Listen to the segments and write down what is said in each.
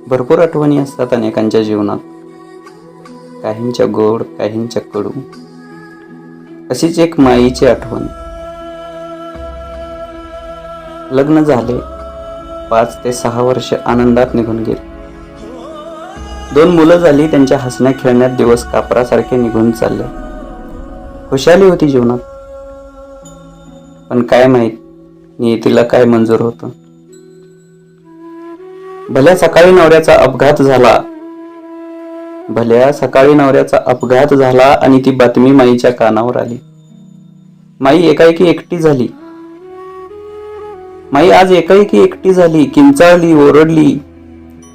भरपूर आठवणी असतात अनेकांच्या जीवनात, काहींच्या गोड, काहींच्या कडू. अशीच एक माईची आठवण. लग्न झाले, 5 ते 6 वर्ष आनंदात निघून गेली. 2 मुलं झाली, त्यांच्या हसण्या खेळण्यात दिवस कापरासारखे निघून चालले. खुशाली होती जीवनात. पण काय माहित नियतीला काय मंजूर होतं. भल्या सकाळी नवऱ्याचा अपघात झाला आणि ती बातमी माईच्या कानावर आली. माई एकाएकी एकटी झाली. माई आज एकाएकी एकटी झाली. किंचाळली, ओरडली,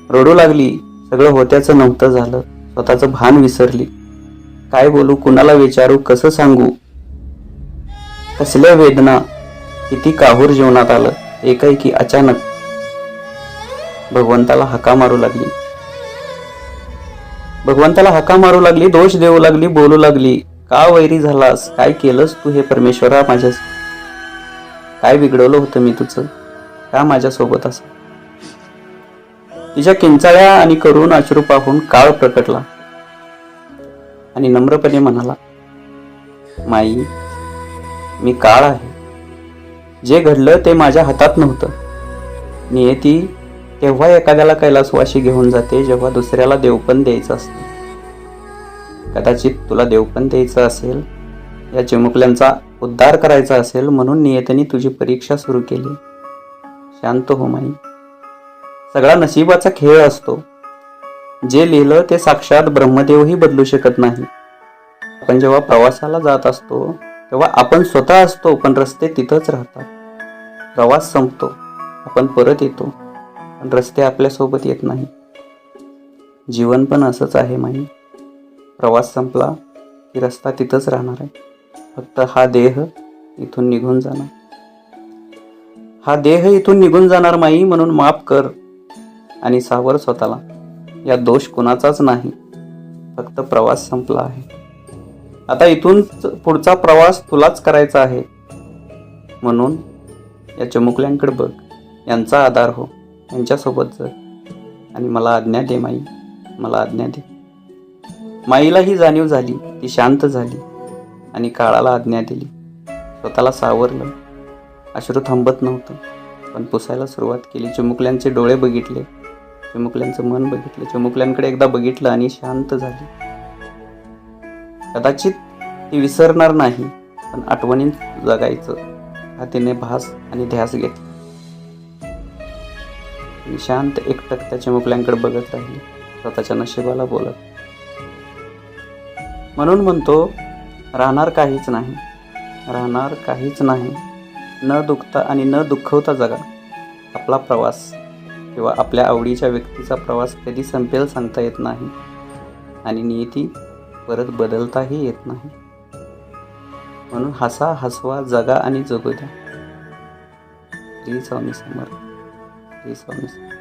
रडू लागली. सगळं होत्याचं नव्हतं झालं. स्वतःचं भान विसरली. काय बोलू, कुणाला विचारू, कसं सांगू, कसल्या वेदना, किती काहूर जीवनात आलं. एकाएकी अचानक भगवंताला हाका मारू लागली, दोष देऊ लागली, बोलू लागली. का वैरी झालास? काय केलंस तू हे परमेश्वरा माझ्या? काय बिघडवलं होतं मी तुझं? का माझ्यासोबत असं? तिच्या किंचाळ्या आणि करुण अश्रू पाहून काळ प्रकटला आणि नम्रपणे म्हणाला, माई, मी काळ आहे. जे घडलं ते माझ्या हातात नव्हतं. नियती तेव्हा एखाद्याला कैलासवाशी घेऊन जाते जेव्हा दुसऱ्याला देवपण द्यायचं असतं. कदाचित तुला देवपण द्यायचं असेल, या चिमुकल्यांचा उद्धार करायचा असेल, म्हणून नियतीने तुझी परीक्षा सुरू केली. शांत हो माई. सगळा नशिबाचा खेळ असतो. जे लिहिलं ते साक्षात ब्रह्मदेवही बदलू शकत नाही. आपण जेव्हा प्रवासाला जात असतो तेव्हा आपण स्वतः असतो, पण रस्ते तिथंच राहतात. प्रवास संपतो, आपण परत येतो, पण रस्ते आपल्यासोबत येत नाही. जीवन पण असंच आहे माई. प्रवास संपला की रस्ता तिथंच राहणार आहे. फक्त हा देह इथून निघून जाणार माई. म्हणून माफ कर आणि सावर स्वतःला. या दोष कुणाचाच नाही, फक्त प्रवास संपला आहे. आता इथून पुढचा प्रवास तुलाच करायचा आहे. म्हणून या चिमुकल्यांकडे बघ, यांचा आधार हो, यांच्यासोबत जग आणि मला आज्ञा दे माई, मला आज्ञा दे. माईला ही जाणीव झाली. ती शांत झाली आणि काळाला आज्ञा दिली. स्वतःला सावरलं. अश्रू थांबत नव्हतं, पण पुसायला सुरुवात केली. चिमुकल्यांचे डोळे बघितले, चिमुकल्यांचं मन बघितलं, चिमुकल्यांकडे एकदा बघितलं आणि शांत झाली. कदाचित ती विसरणार नाही, पण आठवणीत जगायचं हा तिने भास आणि ध्यास घेतला. शांत एकटक त्या चिमुकल्यांकडे बघत राहिली, स्वतःच्या नशिबाला बोलत. म्हणून म्हणतो, राहणार काहीच नाही. न दुखता आणि न दुःखवता जगा. आपला प्रवास किंवा आपल्या आवडीच्या व्यक्तीचा प्रवास कधी संपेल सांगता येत नाही आणि नियती परत बदलताही येत नाही. म्हणून हसवा, जगा आणि जगू द्या. श्री स्वामी समर्थ. श्री स्वामी समर्थ.